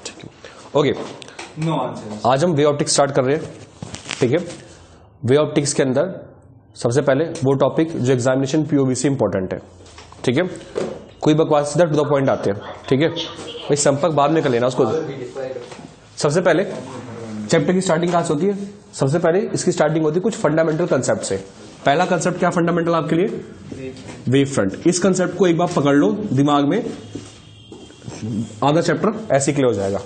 ठीक है, okay. No answer. आज हम वे ऑप्टिक्स स्टार्ट कर रहे हैं, ठीक है। वे ऑप्टिक्स के अंदर सबसे पहले वो टॉपिक जो एग्जामिनेशन पीओबी से इंपॉर्टेंट है, ठीक है। कोई बकवास, सीधा टू द पॉइंट आते हैं, ठीक है। भाई संपर्क बाद में कर लेना उसको। सबसे पहले चैप्टर की स्टार्टिंग कहां से होती है? सबसे पहले इसकी स्टार्टिंग होती है कुछ फंडामेंटल कंसेप्ट से। पहला कंसेप्ट क्या फंडामेंटल आपके लिए? Wave front. इस कंसेप्ट को एक बार पकड़ लो दिमाग में, आधा चैप्टर ऐसे क्लियर हो जाएगा।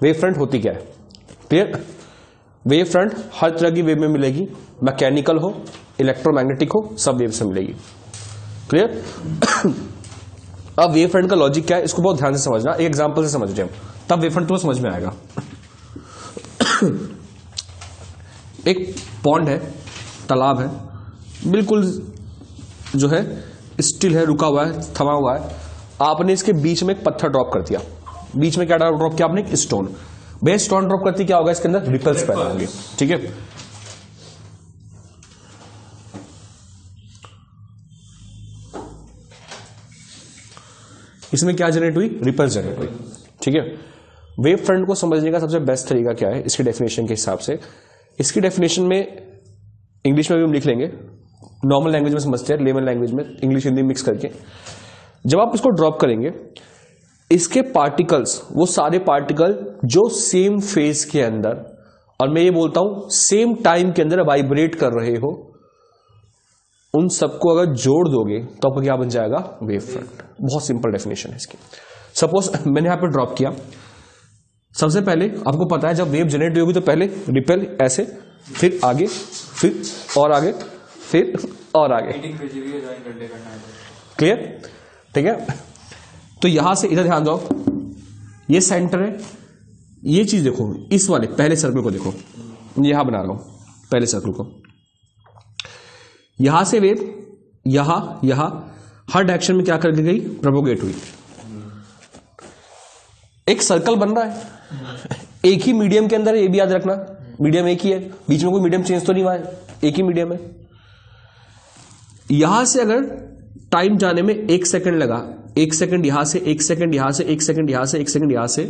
वेव फ्रंट होती क्या है? क्लियर? वेव फ्रंट हर तरह की वेव में मिलेगी, मैकेनिकल हो, इलेक्ट्रोमैग्नेटिक हो, सब वेव से मिलेगी। क्लियर? अब वेव फ्रंट का लॉजिक क्या है इसको बहुत ध्यान से समझना, एक एग्जांपल से समझ रहे हैं तब वेव फ्रंट तुम्हें समझ में आएगा। एक पॉन्ड है, तालाब है, बिल्कुल जो है स्टिल है, रुका हुआ है, थमा हुआ है। आपने इसके बीच में एक पत्थर ड्रॉप कर दिया। बीच में क्या ड्रॉप किया आपने? एक स्टोन। भैया स्टोन ड्रॉप करती क्या होगा? इसके अंदर रिपल्स पैदा होंगे, ठीक है। इसमें क्या जनरेट हुई? रिपल्स जनरेट हुई, ठीक है। वेव फ्रंट को समझने का सबसे बेस्ट तरीका क्या है इसकी डेफिनेशन के हिसाब से? इसकी डेफिनेशन में इंग्लिश में भी हम लिख लेंगे, नॉर्मल लैंग्वेज में समझते हैं, लेमन लैंग्वेज में इंग्लिश हिंदी मिक्स करके। जब आप इसको ड्रॉप करेंगे, इसके पार्टिकल्स, वो सारे पार्टिकल जो सेम फेज के अंदर, और मैं ये बोलता हूं सेम टाइम के अंदर वाइब्रेट कर रहे हो, उन सबको अगर जोड़ दोगे तो आपको क्या बन जाएगा? Wave front. बहुत सिंपल डेफिनेशन है इसकी। सपोज मैंने यहां पे ड्रॉप किया, सबसे पहले आपको पता है जब वेव जनरेट होगी तो पहले रिपेल ऐसे, फिर आगे, फिर और आगे, फिर और आगे। क्लियर? ठीक है। तो यहां से इधर ध्यान दो, ये सेंटर है, ये चीज देखो, इस वाले पहले सर्कल को देखो, यहां बना रहा हूं पहले सर्कल को। यहां से वेव यहां हर डायरेक्शन में क्या करके गई? प्रोपोगेट हुई। एक सर्कल बन रहा है, एक ही मीडियम के अंदर है, ये भी याद रखना, मीडियम एक ही है, बीच में कोई मीडियम चेंज तो नहीं हुआ है, एक ही मीडियम है। यहां से अगर टाइम जाने में 1 सेकंड लगा, 1 सेकंड यहां से, 1 सेकंड यहां से, 1 सेकंड यहां से, 1 सेकंड यहां से,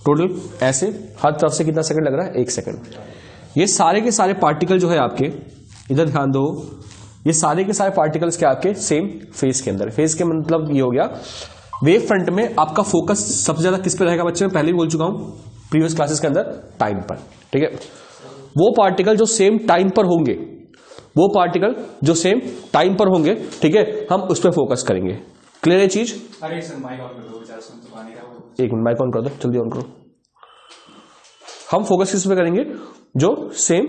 टोटल ऐसे हर तरफ से कितना सेकंड लग रहा है? 1 सेकंड। ये सारे के सारे पार्टिकल जो है आपके, इधर ध्यान दो, ये सारे के सारे पार्टिकल्स क्या आपके सेम फेज के अंदर। फेज के मतलब ये हो गया, वेव फ्रंट में आपका फोकस सबसे ज्यादा किस पे रहेगा बच्चे? मैं पहले भी बोल चुका हूं प्रीवियस क्लासेस के अंदर, टाइम पर, ठीक है। वो पार्टिकल जो सेम टाइम पर होंगे, वो पार्टिकल जो सेम टाइम पर होंगे, ठीक है, हम उस पर फोकस करेंगे। क्लियर है चीज? अरे सर माइक ऑन कर दो, बेचारा सुन तो पानी का। एक मिनट, माइक ऑन कर दो, जल्दी ऑन करो। हम फोकस किस पे करेंगे? जो सेम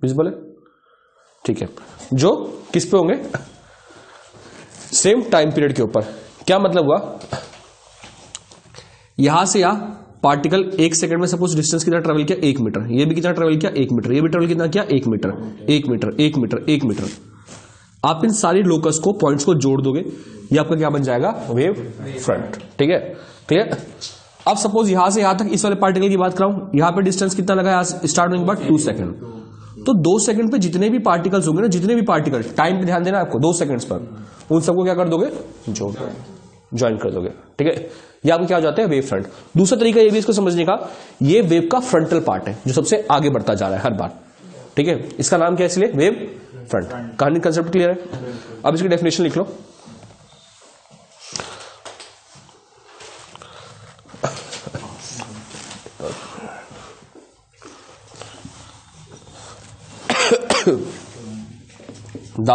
विजिबल है, ठीक है, जो किस पे होंगे? सेम टाइम पीरियड के ऊपर। क्या मतलब हुआ? यहां से यहां पार्टिकल 1 सेकंड में सपोज डिस्टेंस कितना ट्रेवल किया? 1 मीटर। ये भी कितना ट्रेवल किया? 1 मीटर। ये भी ट्रेवल कितना किया? 1 मीटर, 1 मीटर, 1 मीटर, 1 मीटर। आप इन सारी लोकस को, पॉइंट्स को जोड़ दोगे, ये आपका क्या बन जाएगा? वेव फ्रंट, ठीक है। क्लियर? अब सपोज यहां से यहां तक इस वाले पार्टिकल की बात कराऊं, यहां पे डिस्टेंस कितना लगा स्टार्ट होने के बाद? 2 सेकंड। तो 2 सेकंड पे जितने भी पार्टिकल्स होंगे ना, जितने भी पार्टिकल, टाइम पे ध्यान देना आपको, 2 सेकंड्स पर, उन सबको क्या कर दोगे? जोड़ दोगे, ज्वाइन कर दोगे, ठीक है। ये आपको क्या हो जाता है? Wave front. दूसरा तरीका ये भी इसको समझने का, ये वेव का फ्रंटल पार्ट है जो सबसे आगे बढ़ता जा रहा है हर बार, ठीक है। इसका नाम क्या है इसलिए? Wave front. कहानी कंसेप्ट क्लियर है? अब इसकी डेफिनेशन लिख लो। द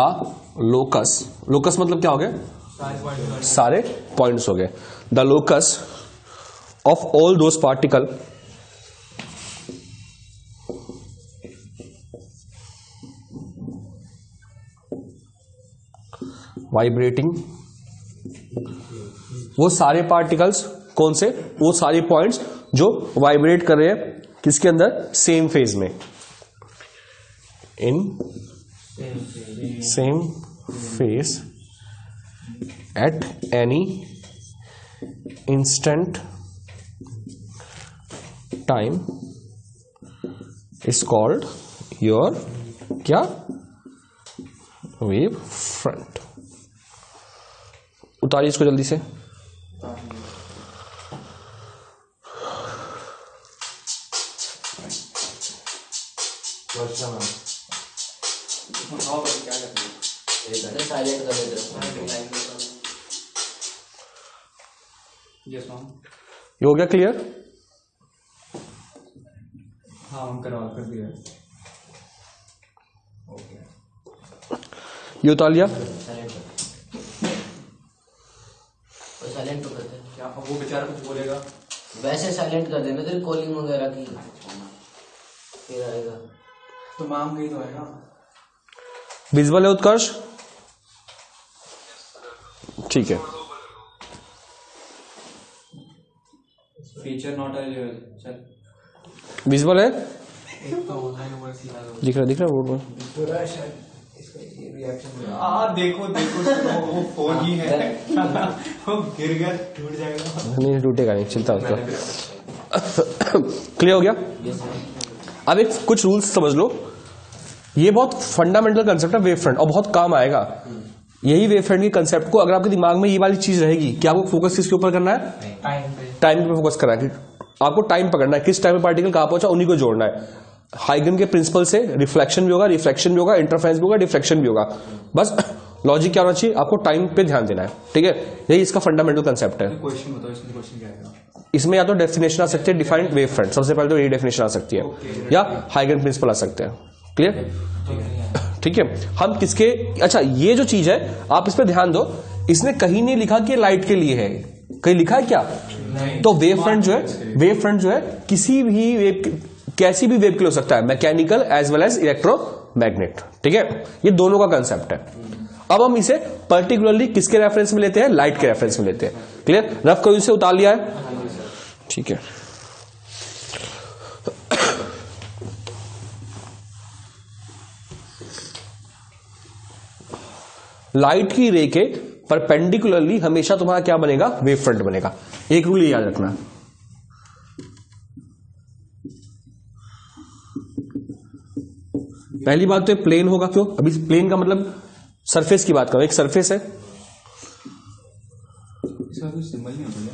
लोकस, लोकस मतलब क्या हो गया? सारे पॉइंट्स हो गए। The locus of all those particle vibrating, वो सारे पार्टिकल्स कौन से? वो सारे पॉइंट्स जो वाइब्रेट कर रहे हैं किसके अंदर? सेम फेज में, in same phase at any instant time is called your क्या? Wave front. उतारिए इसको जल्दी से। हाँ भाई क्या करते हैं? साइलेंट कर देते यस मैम। ये हो गया क्लियर? हाँ हम करवा कर दिया। ओके ये उतार लिया। साइलेंट तो करते हैं। क्या वो बेचारा कुछ बोलेगा? वैसे साइलेंट कर देना तेरी कॉलिंग वगैरह की फिर आएगा। तो मैम गई तो आएगा। विजुअल है उत्कर्ष? ठीक है। Feature not available. चल विजुअल है? एक तो ऑनलाइन नंबर सीखा दो। दिख रहा बोर्ड में? देखो देखो सुनो, वो फोन ही है। वो गिर गया टूट जाएगा। नहीं टूटेगा नहीं, चिंता मत करो। क्लियर हो गया? अब एक कुछ रूल्स समझ लो। ये बहुत फंडामेंटल कंसेप्ट है वेव फ्रंट और बहुत काम आएगा। यही वेव फ्रंट के कंसेप्ट को अगर आपके दिमाग में ये वाली चीज रहेगी कि आपको फोकस किसके ऊपर करना है? टाइम पे फोकस करना है। आपको टाइम पकड़ना है, किस टाइम पे पार्टिकल कहां पहुंचा उन्हीं को जोड़ना है। हाइगन के प्रिंसिपल से रिफ्लेक्शन भी होगा, रिफ्रैक्शन भी होगा, इंटरफेरेंस भी होगा, डिफ्रैक्शन भी होगा। बस लॉजिक क्या होना चाहिए? आपको टाइम पे ध्यान देना है। ठीक है, यही इसका फंडामेंटल कंसेप्ट है। क्वेश्चन बताओ, इसमें क्वेश्चन क्या आएगा? इसमें या तो डेफिनेशन आ सकती है डिफाइंड वेव फ्रंट, सबसे पहले तो यही डेफिनेशन आ सकती है, या हाइगन प्रिंसिपल आ सकते हैं। क्लियर? ठीक है। हम किसके, अच्छा ये जो चीज है आप इस पर ध्यान दो, इसने कहीं नहीं लिखा कि लाइट के लिए है, कहीं लिखा है क्या? तो वेव फ्रंट जो है किसी भी वेव, कैसी भी वेव के लिए हो सकता है, mechanical as well as electromagnet. ठीक है, ये दोनों का कंसेप्ट है। अब हम इसे पर्टिकुलरली किसके रेफरेंस में लेते हैं? लाइट के रेफरेंस में लेते हैं। क्लियर? रफ कभी से उतार लिया है? ठीक है। लाइट की रे के परपेंडिकुलरली हमेशा तुम्हारा क्या बनेगा? वेव फ्रंट बनेगा। एक रूल याद रखना, पहली बात तो प्लेन होगा। क्यों? अभी प्लेन का मतलब सरफेस की बात करो, एक सरफेस है, इसका कुछ सिंबल नहीं होता क्या?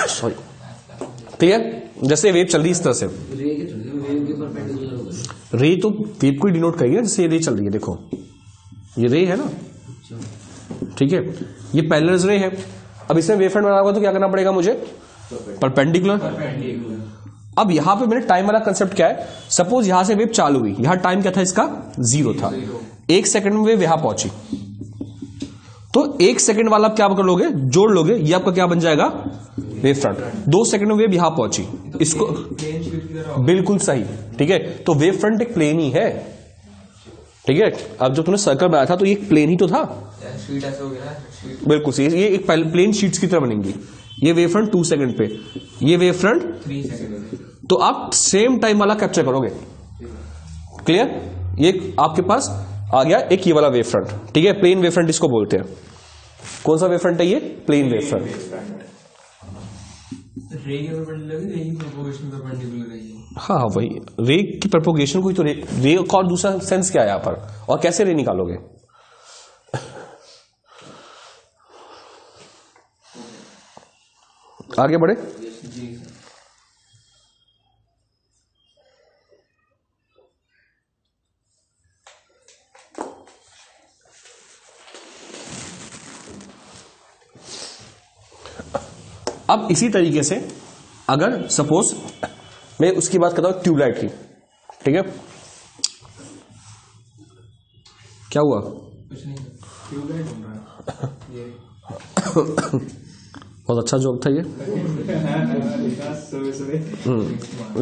सॉरी। क्लियर? जैसे वेव चल रही है इस तरह से, रे के वेव के परपेंडिकुलर होगा। रे तो वेव को डिनोट करेगी ना, जैसे रे चल रही है, देखो ये रे है ना। ठीक है, ये पैरेलल रे है। अब इसमें वेव फ्रंट बनाना होगा तो क्या करना पड़ेगा मुझे? परपेंडिकुलर। अब यहां पे मैंने टाइम वाला कंसेप्ट क्या है? सपोज यहां से वेव चालू हुई, यहां टाइम क्या था इसका? 0 था। 1 सेकंड में वेव यहां पहुंची, तो 1 सेकंड वाला आप क्या कर लोगे? जोड़ लोगे, ये आपका क्या बन जाएगा? Wave front. 2 सेकंड में वेव यहां पहुंची, इसको बिल्कुल सही। ठीक है, तो वेव फ्रंट एक प्लेन ही है। ठीक है, अब जब तुमने सर्कल बनाया था तो ये एक प्लेन ही तो था। शीट ऐसे हो गया ना, बिल्कुल सही, ये एक प्लेन शीट्स की तरह बनेंगी। ये वेव फ्रंट 2 सेकंड पे, ये वेव फ्रंट 3 सेकंड। तो आप सेम टाइम वाला कैप्चर करोगे। क्लियर? ये आपके पास आ गया एक ये वाला वेव फ्रंट। ठीक है, प्लेन वेव फ्रंट इसको बोलते हैं। कौन सा वेव फ्रंट है ये? Plane wave front. रे के परपेंडिकुलर है, रे की प्रोपोगेशन परपेंडिकुलर है ये। हाँ वही, रे की प्रोपोगेशन कोई तो रे का और दूसरा सेंस क्या है यहाँ पर, और कैसे रे निकालोगे? आगे बढ़े। जी सर। अब इसी तरीके से अगर सपोज मैं उसकी बात करता हूं ट्यूबलाइट की। ठीक है, क्या हुआ? कुछ नहीं, ट्यूबलाइट बन रहा है ये। बहुत अच्छा जोक था ये।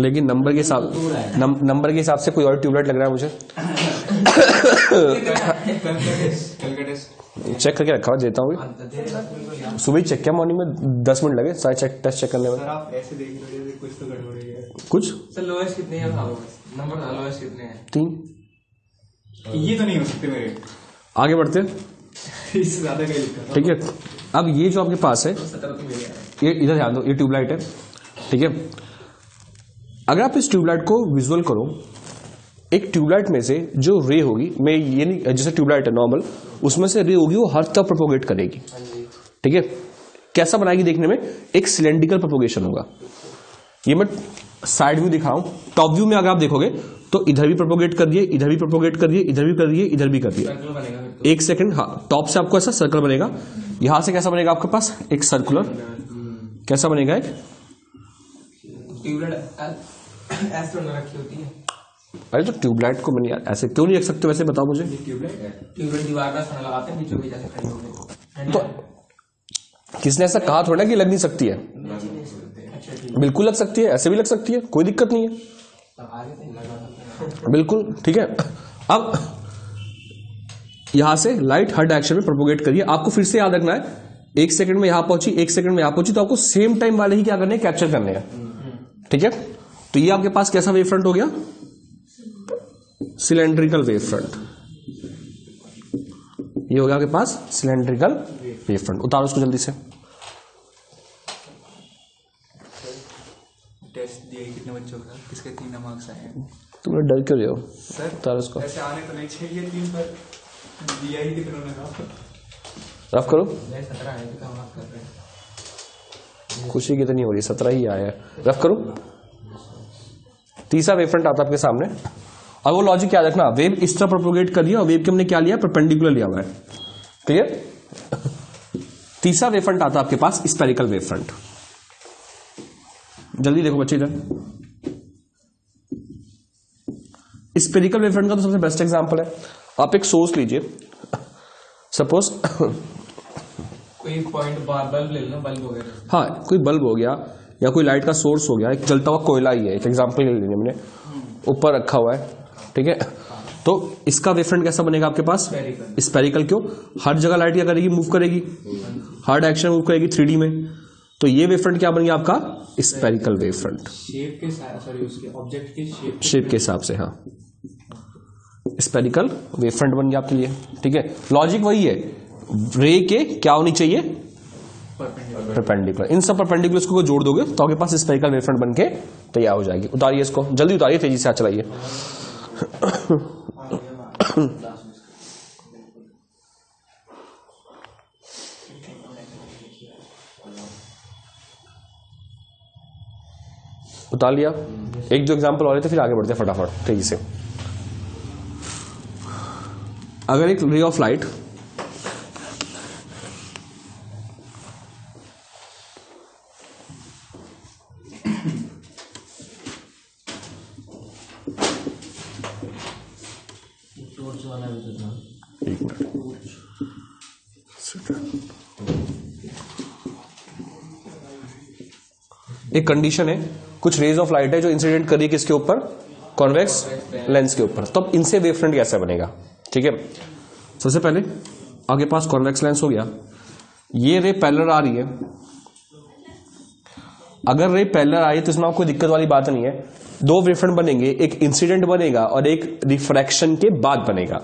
लेकिन नंबर के हिसाब से कोई और ट्यूबलाइट लग रहा है मुझे। चेक करके रखा हुआ, देता हूँ। सुबह ही चेक किया, मॉर्निंग में 10 मिनट लगे सारे टेस्ट चेक करने में। सर आप ऐसे देख लो जैसे कुछ तो गड़बड़ है। कुछ सर लोएस्ट कितने हैं? नंबर था लोएस्ट कितने हैं? 3। ये तो नहीं हो सकते मेरे। आगे बढ़ते हैं। इससे ज्यादा कहीं लिखा। ठीक है, अब ये जो आपके पास है, 17 तो मेरे हैं। ये इधर ध्यान दो, ये ट्यूबलाइट है। ठीक है, अगर आप इस ट्यूबलाइट को विजुअल करो, एक ट्यूबलाइट में से जो रे होगी, मैं ये नहीं, जैसे ट्यूबलाइट है नॉर्मल, उसमें से रे होगी वो हर तरफ प्रोपोगेट करेगी। ठीक है, कैसा बनाएगी देखने में, एक सिलेंड्रिकल प्रोपोगेशन होगा। ये मैं साइड व्यू दिखाऊं, टॉप व्यू में अगर आप देखोगे तो इधर भी प्रोपोगेट कर दिए, इधर भी प्रोपोगेट कर दिए, इधर भी कर दिए, इधर भी कर दिए। सर्कल बनेगा फिर तो। एक सेकंड, हाँ, टॉप से आपको ऐसा सर्कल बनेगा, यहां से कैसा बनेगा आपके पास एक सर्कुलर, कैसा बनेगा एक, ट्यूबलाइट ऐसे तो न रखी होती है। अरे तो ट्यूबलाइट को मैंने यार ऐसे क्यों नहीं रख सकते, वैसे बताओ मुझे। ट्यूबलाइट दीवार का खाना लगाते हैं, बीचों बीच ऐसे खड़ी होगी। तो किसने ऐसा कहा थोड़ा कि लग नहीं सकती है, अच्छा ठीक बिल्कुल लग सकती है, ऐसे भी लग सकती है, कोई दिक्कत नहीं है, है, आगे तो लगा। बिल्कुल ठीक है। अब यहां से लाइट हर डायरेक्शन में प्रोपोगेट करिए, आपको फिर से याद रखना है, एक सेकंड में यहां पहुंची, एक सेकंड में यहां पहुंची, तो आपको सेम टाइम वाले ही क्या करने हैं, कैप्चर करने हैं, ठीक है। तो ये आपके पास कैसा वेव फ्रंट हो गया, सिलेंड्रिकल वेव फ्रंट, ये हो गया आपके पास सिलेंड्रिकल वेव फ्रंट। उतारो उसको जल्दी से। टेस्ट दिए कितने बच्चों का, किसके 3 मार्क्स आए हैं? तुम लोग डर क्यों रहे हो, सर उतारो उसको, ऐसे आने तो नहीं चाहिए 3 पर, दिया ही कितनों ने कहा। रफ करो। 17 है, तो हम कर रहे हैं। खुशी कितनी हो रही है, 17 ही आया है, रफ करो। तीसरा वेव फ्रंट आता है आपके सामने, और वो लॉजिक याद रखना, वेव इस तरह प्रोपोगेट कर दिया और वेव के हमने क्या लिया, परपेंडिकुलर लिया हुआ है, क्लियर। तीसरा वेव फ्रंट आता है आपके पास स्फेरिकल वेव फ्रंट। जल्दी देखो बच्चे इधर, स्फेरिकल वेव फ्रंट का तो सबसे बेस्ट एग्जांपल है, आप एक सोर्स लीजिए, सपोज कोई पॉइंट बल्ब ले लो, बल्ब वगैरह। हाँ, कोई बल्ब हो गया या कोई लाइट का सोर्स हो गया, एक जलता हुआ कोयला ही है, एक एग्जांपल ले लेंगे, मैंने ऊपर रखा हुआ है, ठीक है। तो इसका वेव फ्रंट कैसा बनेगा आपके पास, स्फेरिकल। क्यों, हर जगह लाइट क्या करेगी, मूव करेगी, हर डायरेक्शन मूव करेगी 3D में, तो ये वेव फ्रंट क्या बन गया आपका, स्फेरिकल वेव फ्रंट, शेप के साथ, सॉरी उसके ऑब्जेक्ट की शेप के हिसाब से, हाँ, स्फेरिकल वेव फ्रंट बन गया आपके लिए, ठीक है। लॉजिक वही है, रे के क्या होनी चाहिए, परपेंडिकुलर। इन सब परपेंडिकुलर्स को जोड़ दोगे तो आपके पास स्फेरिकल वेव फ्रंट बन के तैयार हो जाएगी। उतारिए इसको, जल्दी उतारिए, तेजी से हाथ चलाइए। उतार लिया। एक दो एग्जांपल और है तो फिर आगे बढ़ते हैं फटाफट तेजी से। अगर एक रे ऑफ लाइट टॉर्च वाला भी तो था। एक मिनट, एक कंडीशन है, कुछ रेज ऑफ लाइट है जो इंसिडेंट करिए किसके ऊपर, कॉन्वेक्स लेंस के ऊपर, तब इनसे वेव फ्रंट कैसे बनेगा, ठीक है। सबसे पहले आपके पास कॉन्वेक्स लेंस हो गया, ये रे पैरेलल आ रही है, अगर रे पैरेलल आ रही है तो इसमें कोई दिक्कत वाली बात नहीं है, दो वेव फ्रंट बनेंगे, एक इंसिडेंट बनेगा और एक रिफ्रैक्शन के बाद बनेगा।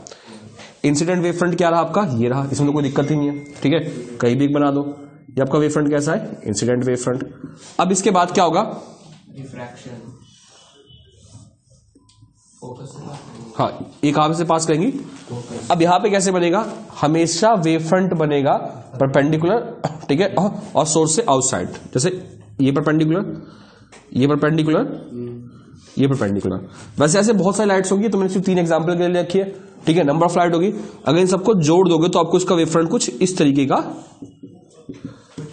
इंसिडेंट वेव फ्रंट क्या रहा आपका, ये रहा, इसमें तो कोई दिक्कत ही नहीं है, ठीक है, कहीं भी बना दो। ये आपका वेव फ्रंट कैसा है, इंसिडेंट वेव फ्रंट। अब इसके बाद क्या होगा, डिफ्रैक्शन, फोकस, हाँ, एक आप से पास करेंगी। अब यहां पे कैसे बनेगा, हमेशा वेव फ्रंट बनेगा परपेंडिकुलर, ठीक है, और सोर्स से आउटसाइड, जैसे ये परपेंडिकुलर, ये परपेंडिकुलर, ये परपेंडिकुलर। वैसे ऐसे बहुत सारी लाइट्स होंगी, तो मैंने सिर्फ 3 एग्जांपल के लिए रखी है, ठीक है, नंबर ऑफ लाइट होगी। अगर इन सबको जोड़ दोगे तो आपको इसका वेव फ्रंट कुछ इस तरीके का,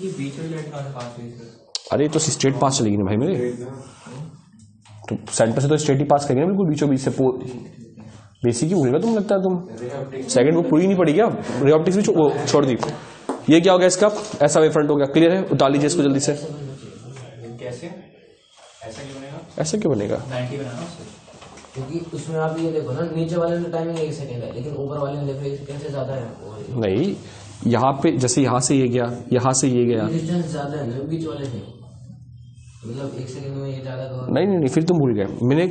बीच में लाइट कहां से पास हुई सर? अरे तो स्ट्रेट पास चलेगी ना भाई मेरे, तो सेंटर से तो स्ट्रेट ही पास करेंगे ना, बिल्कुल बीचों बीच से। बेसिक ही भूलेगा तुम, लगता है तुम सेकंड बुक पूरी नहीं पड़ी क्या, रे ऑप्टिक्स भी वो छोड़ दी। ये क्या हो गया इसका, ऐसा वेव फ्रंट हो गया, क्लियर है। उतार लीजिए इसको जल्दी से। कैसे, ऐसा क्यों बनेगा, ऐसा क्यों बनेगा, 90 बनाना उससे। क्योंकि उसमें आप ये देखो ना, नीचे वाले में टाइमिंग 1 सेकंड है, लेकिन ऊपर वाले में देखो 1 सेकंड से ज्यादा है। नहीं, यहाँ पे जैसे यहाँ से ये गया, यहाँ से ये गया, डिस्टेंस ज्यादा है ना बीच वाले से, मतलब 1 सेकंड में ये ज्यादा कवर। नहीं, फिर तुम भूल गए। मैंने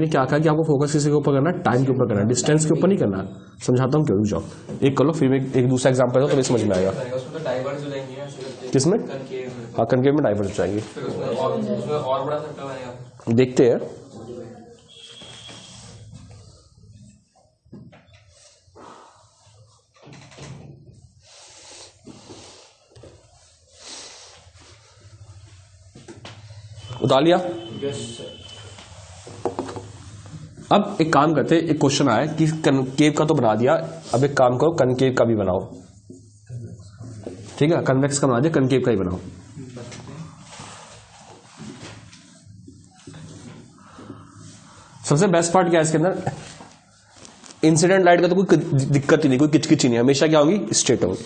क्या कहा कि आपको फोकस किसी के ऊपर करना, टाइम के ऊपर करना, डिस्टेंस के ऊपर नहीं करना। समझाता हूँ, क्यों, रुक जाओ, एक कर लो, फिर एक दूसरा एग्जाम्पल हो तो समझ में आएगा। उसमें तो डाइवर्स हो जाएंगे, किसमें, कनकेव, हाँ, कनकेव में डाइवर्स हो जाएंगे, फिर उसमें और बड़ा सर्कल बनेगा। देखते हैं। उतार लिया। अब एक काम करते हैं, एक क्वेश्चन आया कि कनकेव का तो बना दिया, अब एक काम करो कनकेव का भी बनाओ। ठीक है, कन्वेक्स का बना दिया, कनकेव का ही बनाओ। सबसे बेस्ट पार्ट क्या है इसके अंदर, इंसिडेंट लाइट का तो कोई दिक्कत ही नहीं, कोई किचकिच ही नहीं, हमेशा क्या होगी, स्ट्रेट होगी।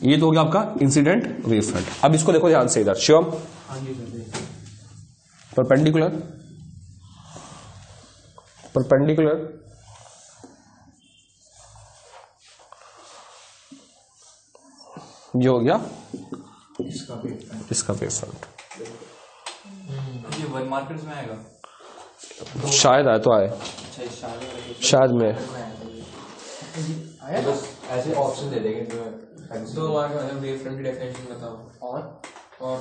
ये तो हो गया आपका इंसिडेंट वेव फ्रंट। अब इसको देखो ध्यान से इधर, शिवम परपेंडिकुलर, परपेंडिकुलर, ये हो गया इसका वेव फ्रंट। ये वन मार्कर्स में आएगा शायद आए तो आए, शायद में बस ऐसे ऑप्शन दे देंगे तो हमारे वेव फ्रंट की डेफिनेशन बताओ और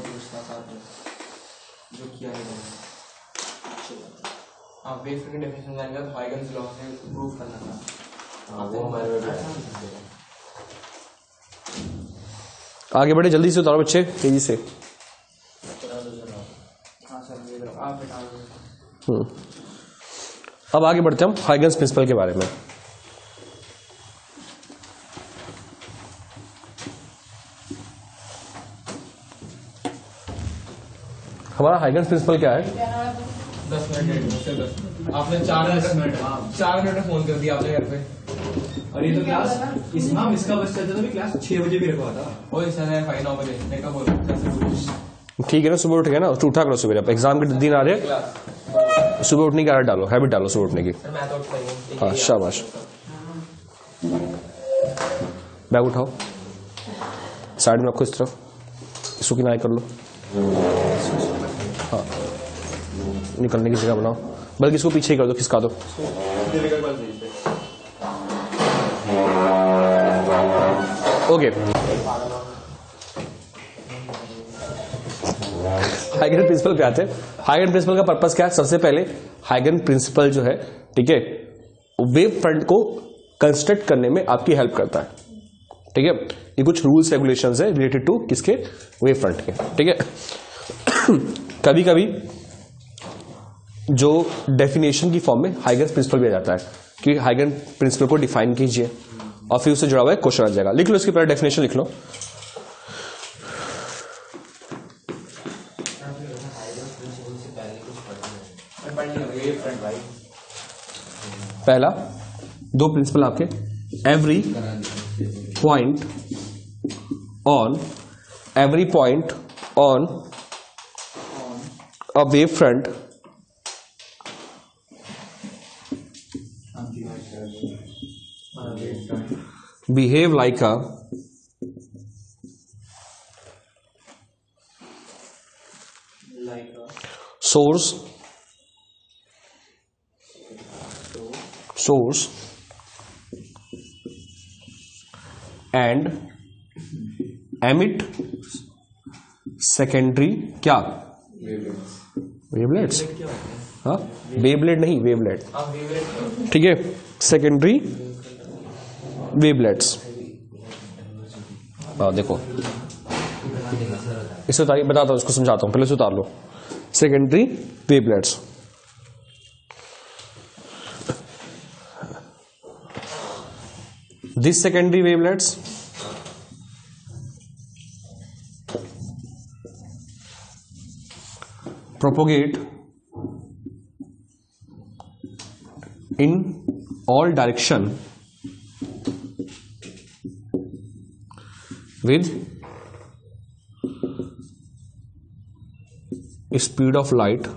दूसरा साथ में जो किया है हाँ वेव फ्रंट की डेफिनेशन जानेंगे तो हाइगन्स लॉ से प्रूव करना था। वो हमारे आगे बढ़े, जल्दी से उतारो बच्चे, तेजी से। हाँ सर ये आप हटा दो। अब आगे बढ़ते हैं हम हाइगन्स प्रिंसिपल के बारे में। हमारा हाइगन्स प्रिंसिपल क्या है? 10 मिनट आपने 4 मिनट में फोन कर दिया आपने घर पे। और ये तो क्लास इसका बस चलता था भी क्लास 6 बजे भी रखवा था। वही सर 9 बजे मैं कब बोल ठीक है ना, सुबह उठ गए ना, तो उठा करो सुबह, एग्जाम के दिन आ रहे हैं, सुबह उठने की आदत डालो, हैबिट डालो सुबह उठने की। मैं तो उठता ही हूँ। हाँ शाबाश। बैग उठाओ, साइड में रखो इस तरफ, इसको किनारे कर लो। हाँ निकलने की जगह बनाओ, बल्कि इसको पीछे ही कर दो, खिसका दो। ओके, हाइगन प्रिंसिपल पे आते हैं। हाइगन प्रिंसिपल का पर्पस क्या है? सबसे पहले हाइगन प्रिंसिपल जो है, ठीक है, वेव फ्रंट को कंस्ट्रक्ट करने में आपकी हेल्प करता है। ठीक है, ये कुछ रूल्स रेगुलेशंस है रिलेटेड टू किसके, वेव फ्रंट के। ठीक है, कभी कभी जो डेफिनेशन की फॉर्म में हाइगन प्रिंसिपल भी आ जाता है कि हाइगन प्रिंसिपल को डिफाइन कीजिए, और फिर उससे जुड़ा हुआ है क्वेश्चन आ जाएगा। लिख लो इसकी पहले डेफिनेशन लिख लो। पहला दो प्रिंसिपल आपके, every point on a wave front behave like a source and emit secondary क्या, वेवलेट्स। हाँ वेवलेट नहीं, वेवलेट। ठीक है, सेकेंडरी वेवलेट्स। देखो इसे उतारिए, बताता हूं, इसको समझाता हूं, पहले से उतार लो। Secondary wavelets, this secondary wavelets propagate in all direction with speed of light।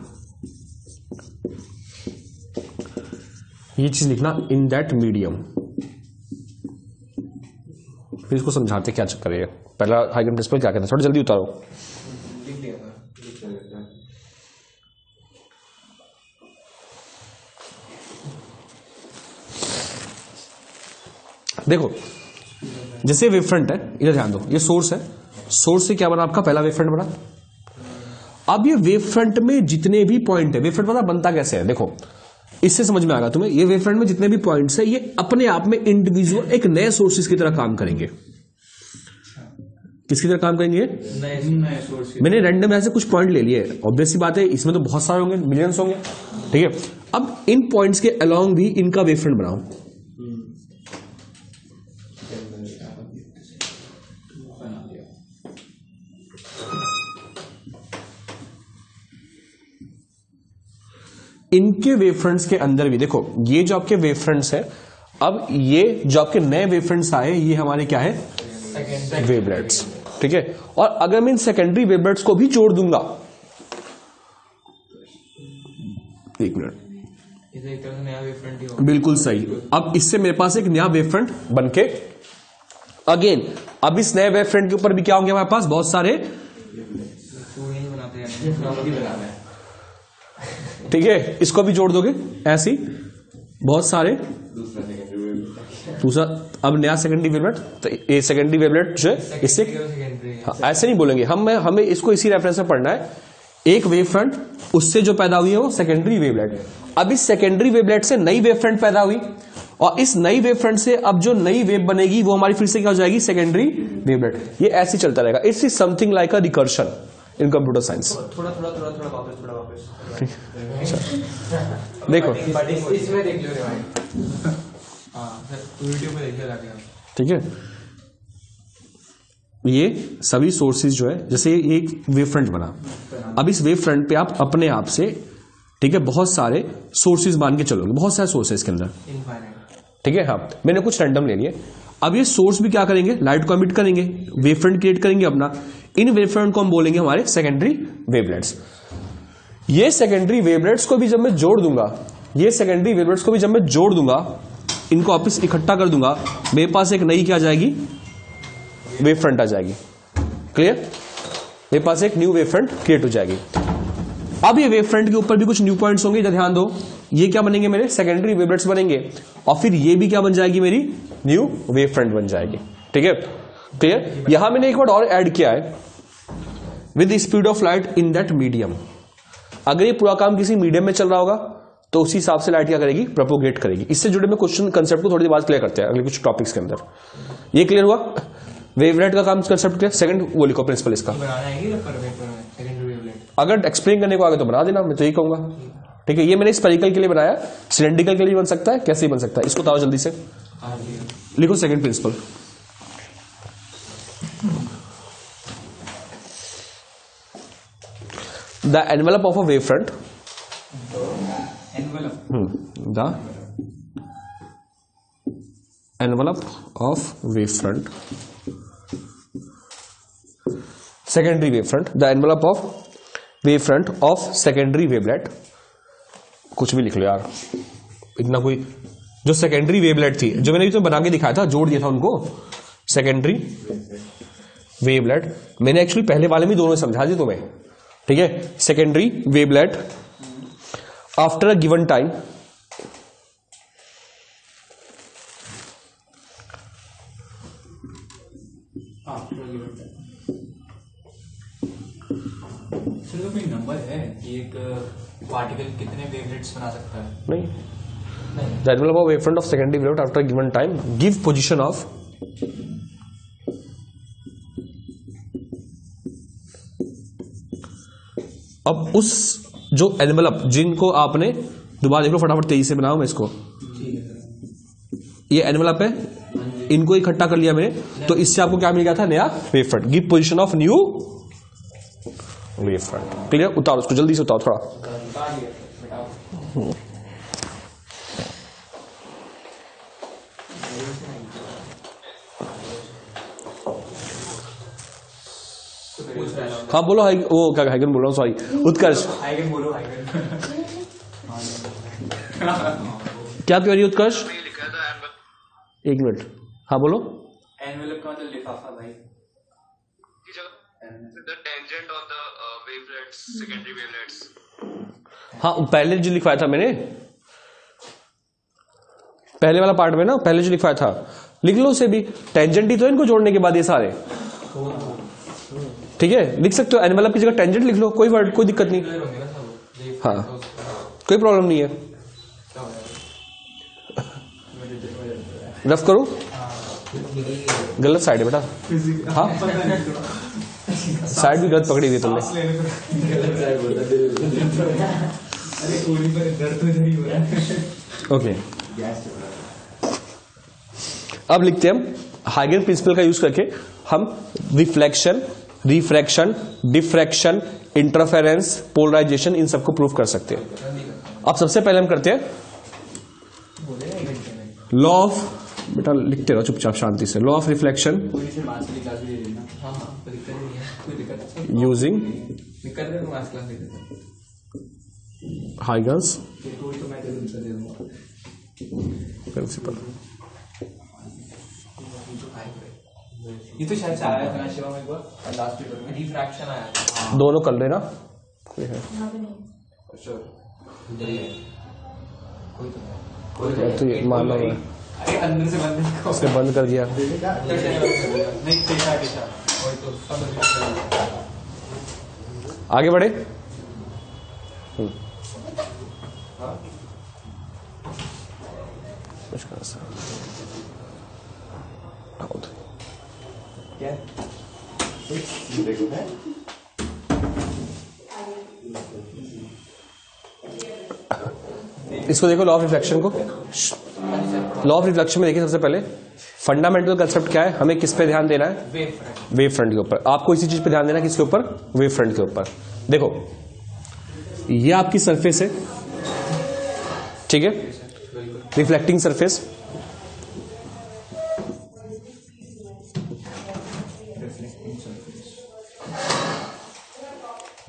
ये चीज लिखना, इन दैट मीडियम। फिर इसको समझाते क्या चक्कर है। पहला हाइगन प्रिंसिपल क्या कहता है, थोड़ा जल्दी उतारो। देखो जैसे वेव फ्रंट है, इधर ध्यान दो, ये सोर्स है, सोर्स से क्या बना आपका, पहला वेव फ्रंट बना। अब ये वेव फ्रंट में जितने भी पॉइंट है, वेव फ्रंट पता बनता कैसे है, देखो इससे समझ में आएगा तुम्हें। ये वेव फ्रंट में जितने भी पॉइंट्स है, ये अपने आप में इंडिविजुअल एक नए सोर्सेज की तरह काम करेंगे। किसकी तरह काम करेंगे? नए सोर्स मैंने रैंडम ऐसे कुछ पॉइंट ले लिए, ऑब्वियस सी बात है, इसमें तो बहुत सारे होंगे, मिलियंस होंगे, ठीक है। अब इन पॉइंट्स के अलोंग भी इनका वेव फ्रंट बनाओ। इनके वेव फ्रंट्स के अंदर भी देखो, ये जो आपके वेव फ्रंट्स है, अब ये जो आपके नए वेव फ्रंट्स आए, ये हमारे क्या है? वेवलेट्स, ठीक है। और अगर मैं इन सेकेंडरी वेवलेट्स को भी जोड़ दूंगा, एक मिनट, इसे एक तरह से नया वेव फ्रंट ही होगा। बिल्कुल सही। अब इससे मेरे पास एक नया वेव फ्रंट बनके, अगेन अब इस नए वेव फ्रंट के ऊपर भी क्या होंगे हमारे पास? बहुत सारे, तो यही बनाते हैं, ठीक है। इसको भी जोड़ दोगे ऐसे ही, बहुत सारे, दूसरा अब नया सेकेंडरी वेवलेट, तो ये सेकेंडरी वेवलेट जो है इससे, हाँ, ऐसे नहीं बोलेंगे हम, हमें इसको इसी रेफरेंस में पढ़ना है। एक वेव फ्रंट, उससे जो पैदा हुई है वो सेकेंडरी वेवलेट। अब इस सेकेंडरी वेवलेट से नई वेव फ्रंट पैदा हुई, और इस नई वेव फ्रंट से अब जो नई वेव बनेगी वो हमारी फिर से क्या हो जाएगी? Secondary wavelet. ये ऐसे चलता रहेगा। It's is something like a recursion in computer science. थोड़ा वापस देखो इसमें देख लो रिवाइंड, वीडियो पे देखिए जाके आप, ठीक है। ये सभी सोर्सेज जो है, जैसे एक वेव फ्रंट बना, अब इस वेव फ्रंट पे आप अपने आप से, ठीक है, बहुत सारे सोर्सेज मान के चलोगे, बहुत सारे सोर्सेज के अंदर, इनफाइनाइट, ठीक है। हाँ, मैंने कुछ रैंडम ले लिए। अब ये सोर्स भी क्या करेंगे? लाइट को एमिट करेंगे, वेव फ्रंट क्रिएट करेंगे अपना। इन वेव फ्रंट को हम बोलेंगे हमारे सेकेंडरी वेवलेट्स। ये सेकेंडरी वेवलेट्स को भी जब मैं जोड़ दूंगा, ये सेकेंडरी वेवलेट्स को भी जब मैं जोड़ दूंगा, इनको वापस इकट्ठा कर दूंगा, मेरे पास एक नई क्या आ जाएगी? वेव फ्रंट आ जाएगी। क्लियर? मेरे पास एक न्यू वेव फ्रंट क्रिएट हो जाएगी। अब ये वेव फ्रंट के ऊपर भी कुछ न्यू पॉइंट्स होंगे, इधर ध्यान दो। ये क्या बनेंगे? मेरे सेकेंडरी वेवलेट्स बनेंगे, और फिर ये भी क्या बन जाएगी? मेरी न्यू वेव फ्रंट बन जाएगी। ठीक है, क्लियर? यहां मैंने एक वर्ड और ऐड किया है, with the speed of light in that medium. अगर ये पूरा काम किसी मीडियम में चल रहा होगा तो उसी हिसाब से लाइट क्या करेगी? प्रोपोगेट करेगी। इससे जुड़े में क्वेश्चन कंसेप्ट को थोड़ी देर बाद क्लियर करते हैं अगले कुछ टॉपिक्स के अंदर। ये क्लियर हुआ? वेवलेट का काम कंसेप्ट क्लियर। सेकंड वो लिखो प्रिंसिपल इसका। बनाना है कि पर सेकेंडरी वेवलेट अगर एक्सप्लेन करने को आगे तो बना देना, मैं तो यही कहूंगा। ठीक है, ये मैंने स्पेरिकल के लिए बनाया, सिलेंड्रिकल के लिए बन सकता है, कैसे ही बन सकता है, इसको बताओ जल्दी से। लिखो second principle. The envelope of a wavefront. The envelope of wavefront. Secondary wavefront. The envelope of wavefront of secondary wavelet. कुछ भी लिख लो यार, इतना कोई, जो सेकेंडरी वेवलेट थी, जो मैंने तो बना के दिखाया था, जोड़ दिया था उनको, सेकेंडरी वेवलेट। मैंने एक्चुअली पहले वाले में दोनों समझा दी तुम्हें। ठीक है, secondary wavelet after a given time चलो कोई नंबर है कि एक पार्टिकल कितने वेवलेट्स बना सकता है? नहीं, the envelope of wavefront of secondary wavelet after a given time give position of अब उस जो एनवेलप जिनको आपने दोबारा देख लो फटाफट तेजी से बनाओ मैं इसको। ये एनवेलप है, इनको इकट्ठा कर लिया मैंने, तो इससे आपको क्या मिल गया था? नया wavefront. Give position of new wavefront. Clear? उतारो उसको, जल्दी से उतारो थोड़ा। हाँ बोलो, वो क्या हाइगन बोल रहा हूँ, सॉरी, उत्कर्ष। हाइगन बोलो, हाइगन। क्या कह रही है उत्कर्ष? एक मिनट, हाँ बोलो। एनवेलप का मतलब लिफाफा भाई। The tangent on the wavelets, secondary wavelets. हाँ, पहले जो लिखवाया था मैंने, पहले वाला पार्ट में ना, पहले जो लिखवाया था, लिख लो उसे भी। टेंजेंट ही तो इनको जोड़ने के बाद ये सारे, ठीक है, लिख सकते हो। एनवेलप की जगह टेंजेंट लिख लो, कोई वर्ड, कोई दिक्कत नहीं। हाँ, कोई प्रॉब्लम नहीं है। रफ करो, गलत साइड है बेटा। हाँ साइड भी गलत पकड़ी हुई तुमने। अरे कोहली पर दर्द तो नहीं हो रहा है। ओके अब लिखते हैं हम हाइगन प्रिंसिपल का यूज करके हम reflection, refraction, diffraction, interference, polarization इन सबको प्रूव कर सकते हैं। अब सबसे पहले हम करते हैं लॉ ऑफ, बेटा लिखते रहो चुपचाप शांति से, law of reflection using Huygens principle. ये तो शायद से आया था ना शिवम एक बार लास्ट पेपर में, रिफ्रैक्शन आया था। दोनों कर लेना। कोई है तो ये मान लो अरे अंदर से बंद नहीं इसने बंद कर दिया। नहीं टेशा आगे बढ़े। क्या इसको देखो लॉ ऑफ रिफ्लेक्शन को। लॉ ऑफ रिफ्लेक्शन में देखिए सबसे पहले फंडामेंटल कंसेप्ट क्या है, हमें किस पे ध्यान देना है, वेव फ्रंट के ऊपर। आपको इसी चीज पे ध्यान देना है, किसके ऊपर, वेव फ्रंट के ऊपर। देखो ये आपकी सरफेस है, ठीक है, रिफ्लेक्टिंग सरफेस।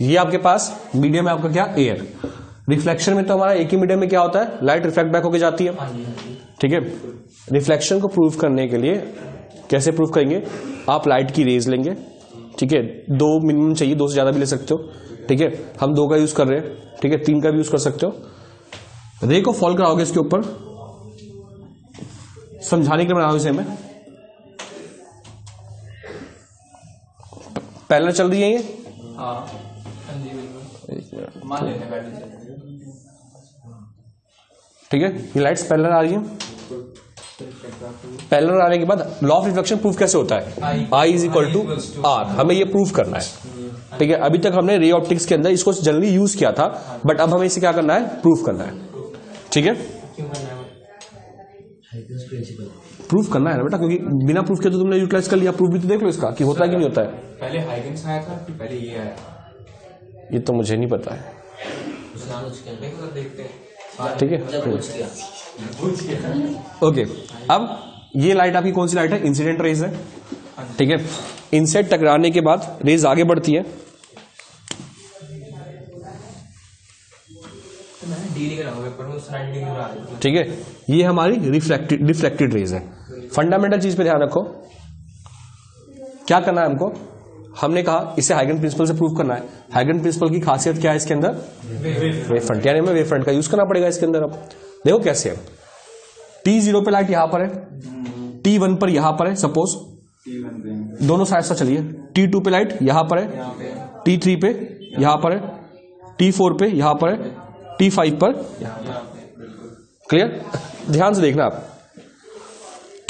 ये आपके पास मीडियम है आपका क्या, एयर। रिफ्लेक्शन में तो हमारा एक ही मीडियम में क्या होता है, लाइट रिफ्लेक्ट बैक होकर जाती है, ठीक है। रिफ्लेक्शन को प्रूव करने के लिए कैसे प्रूव करेंगे, आप लाइट की रेज लेंगे, ठीक है, 2 मिनिमम चाहिए, 2 से ज्यादा भी ले सकते हो, ठीक है, हम 2 का यूज कर रहे हैं, ठीक है, 3 का भी यूज कर सकते हो। रे को फॉल कराओगे इसके ऊपर, समझाने के लिए बनाओ इसे मैं, पैरेलल चल रही है ये, मान लेते हैं बैटरी चल रही है, ठीक है, ये लाइट्स पैरेलल आ रही हैं। पैरेलल आने के बाद लॉ ऑफ रिफ्लेक्शन प्रूफ कैसे होता है, I is equal to are, हमें ये प्रूफ करना है, ठीक है। अभी तक हमने रे ऑप्टिक्स के अंदर इसको जनरली यूज किया था, बट अब हमें इसे क्या करना है, प्रूफ करना है, ठीक है। प्रूफ करना है ना बेटा, क्योंकि बिना प्रूफ के तो तुमने यूटिलाइज कर लिया, प्रूफ भी तो देख लो इसका कि होता है कि नहीं होता है। पहले हाइगन्स आया था कि पहले ये आया, ये तो मुझे नहीं पता है, देखते हैं, ठीक है, ओके। अब ये लाइट आपकी कौन सी लाइट है, इंसिडेंट रेज है, ठीक है। इनसे टकराने के बाद रेज आगे बढ़ती है, ठीक है, ये हमारी रिफ्लेक्टेड रेज है। फंडामेंटल चीज पे ध्यान रखो, क्या करना है हमको, हमने कहा इसे हाइगन प्रिंसिपल से प्रूव करना है। हाइगन प्रिंसिपल की खासियत क्या है इसके अंदर, वेव फ्रंट, यानी हमें वेव फ्रंट का यूज करना पड़ेगा इसके अंदर। अब देखो कैसे है, T0 पे लाइट यहां पर है, T1 पर यहां पर है, सपोज दोनों साइड से चलिए, T2 पे लाइट यहां पर है, T3 पे यहां पर है, T4 पे यहां पर है, T5 पर, क्लियर। ध्यान से देखना आप,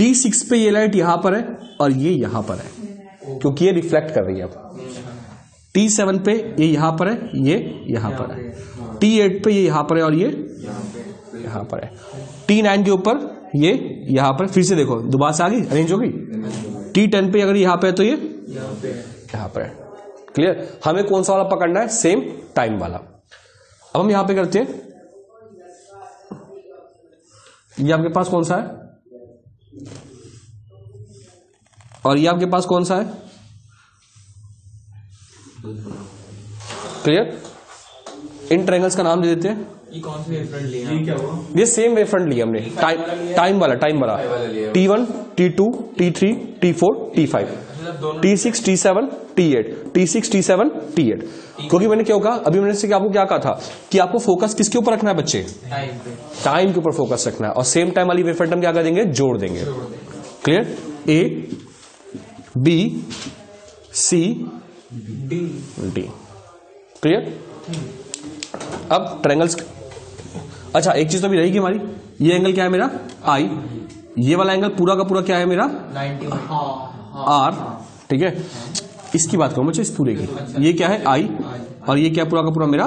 T6 पे ये लाइट यहां पर है और ये यहां पर है, क्योंकि ये रिफ्लेक्ट कर रही है। अब T7 पे ये यहां पर है, ये यहां पर है, T8 पे ये यहां पर है और ये यहां पर है, T9 के ऊपर ये यहां पर, फिर से देखो दोबारा से आ गई, अरेंज हो गई। T10 पे अगर यहां पे है तो ये यहां पर है, क्लियर। हमें कौन सा वाला पकड़ना है, सेम टाइम वाला। अब हम यहां पे करते हैं, ये आपके पास कौन सा है और ये आपके पास कौन सा है, क्लियर। इन ट्रायंगल्स का नाम दे देते हैं, ये कौन सी वेव फ्रंट लिया, ये क्या हुआ, ये सेम वेव फ्रंट लिया हमने, टाइम वाला T1 T2 T3 T4 T5 T6 T7 T8 T6 T7 T8। क्योंकि मैंने क्या कहा, अभी मैंने से आपको क्या कहा था कि आपको फोकस किसके ऊपर रखना है बच्चे, टाइम पे, टाइम के ऊपर फोकस रखना है, और सेम टाइम वाली वेव फ्रंट हम क्या कर देंगे, जोड़ देंगे, clear. A B C D, clear. अब ट्रायंगल्स, अच्छा एक चीज तो भी रहेगी हमारी, ये एंगल क्या है मेरा I, ये वाला एंगल पूरा का पूरा क्या है मेरा 90 आर, ठीक है। इसकी बात करूं मुझे इस पूरे की, ये क्या है आई, और ये क्या पूरा का पूरा मेरा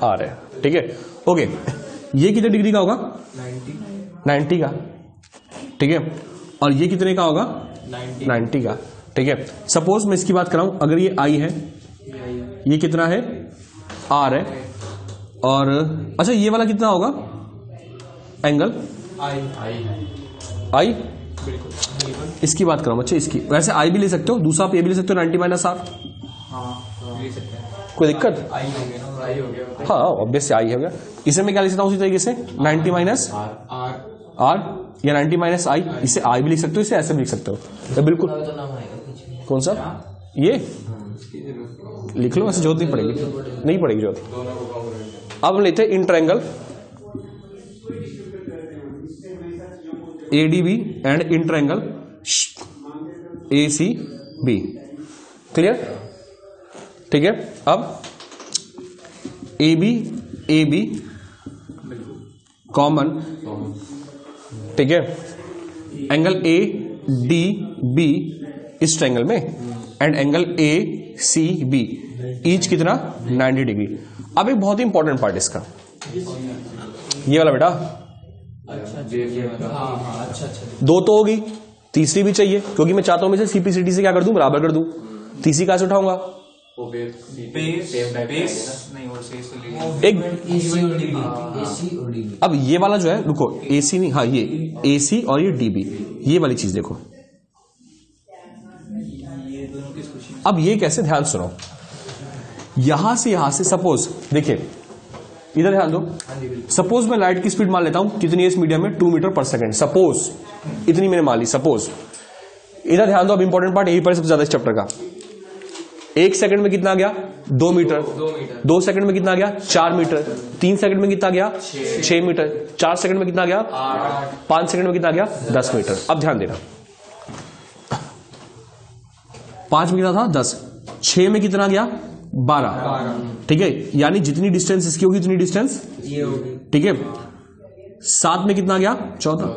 आर है, ठीक है। ओके, ये कितने डिग्री का होगा 90 का, ठीक है। और ये कितने का होगा 90 का, ठीक है। सपोज मैं इसकी बात कराऊं, अगर ये आई है, ये कितना है आर है, और अच्छा ये वाला कितना होगा एंगल आई, इसकी बात करो बच्चे, इसकी वैसे आई भी ले सकते हो, दूसरा आप ये भी ले सकते हो 90 माइनस आर, कोई दिक्कत, हाँ ऑब्वियस आई है। इसे मैं क्या लिख सकता हूँ उसी तरीके से 90 माइनस आर या 90 माइनस आई, इसे आई भी लिख सकते हो, इसे ऐसे भी लिख सकते हो, तो बिल्कुल। कौन सा ये लिख लो, वैसे जरूरत नहीं पड़ेगी, नहीं पड़ेगी जरूरत। अब हम लेते हैं in triangle ADB and in triangle ACB, clear, ठीक है। अब AB कॉमन, ठीक है। एंगल ADB इस ट्रायंगल में एंड एंगल ACB ईच कितना 90 डिग्री। अब एक बहुत ही इंपॉर्टेंट पार्ट इसका, ये वाला बेटा, दो तो होगी, तीसरी भी चाहिए, क्योंकि मैं चाहता हूं मैं इसे CPCD से क्या कर दूं, बराबर कर दूं। तीसरी कहां से उठाऊंगा, एक अब ये वाला जो है, रुको AC नहीं, हाँ ये AC और ये DB, ये वाली चीज देखो। अब ये कैसे, ध्यान सुनो, यहां से सपोज देखिए, इधर ध्यान दो, सपोज मैं लाइट की स्पीड मान लेता हूं, कितनी है इस मीडियम में 2 मीटर पर सेकंड, सपोज इतनी मैंने मान ली, सपोज। इधर ध्यान दो, अब इंपॉर्टेंट पार्ट यही पर सबसे ज्यादा इस चैप्टर का। 1 सेकंड में कितना गया 2 मीटर, 2 सेकंड में कितना गया 4 मीटर, 3 सेकंड में कितना गया 6 मीटर, 4 सेकंड में कितना गया 5 सेकंड में कितना गया 10 मीटर। अब ध्यान देना, 5 में कितना था 10, 6 में कितना गया 12, ठीक है। यानी जितनी डिस्टेंस इसकी होगी उतनी डिस्टेंस ये होगी, ठीक है। 7 में कितना गया 14,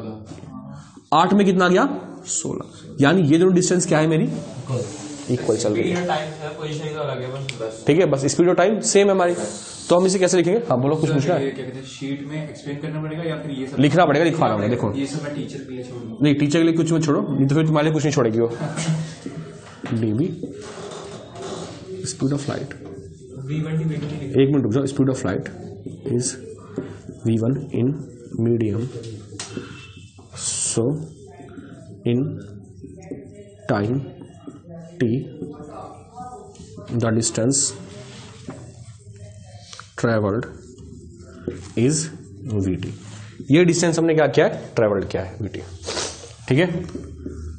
8 में कितना गया 16, यानी ये दोनों डिस्टेंस क्या है मेरी इक्वल चल रही है, ठीक है। बस स्पीड और टाइम सेम है हमारी, तो हम इसे कैसे लिखेंगे, हाँ बोलो कुछ पूछना है। शीट में एक्सप्लेन करना पड़ेगा या फिर ये सब लिखना पड़ेगा, लिखवाना पड़ेगा। देखो ये सब मैं टीचर के लिए छोड़ दूं, नहीं टीचर के लिए कुछ मत छोड़ो, नहीं तो फिर तुम्हारे लिए कुछ नहीं छोड़ेगी वो। DB स्पीड ऑफ लाइट, एक मिनट रुक जाओ, speed of light is V1 in medium, so in time T the distance travelled is VT। ये डिस्टेंस हमने क्या किया है, ट्रेवल्ड किया है VT, ठीक है।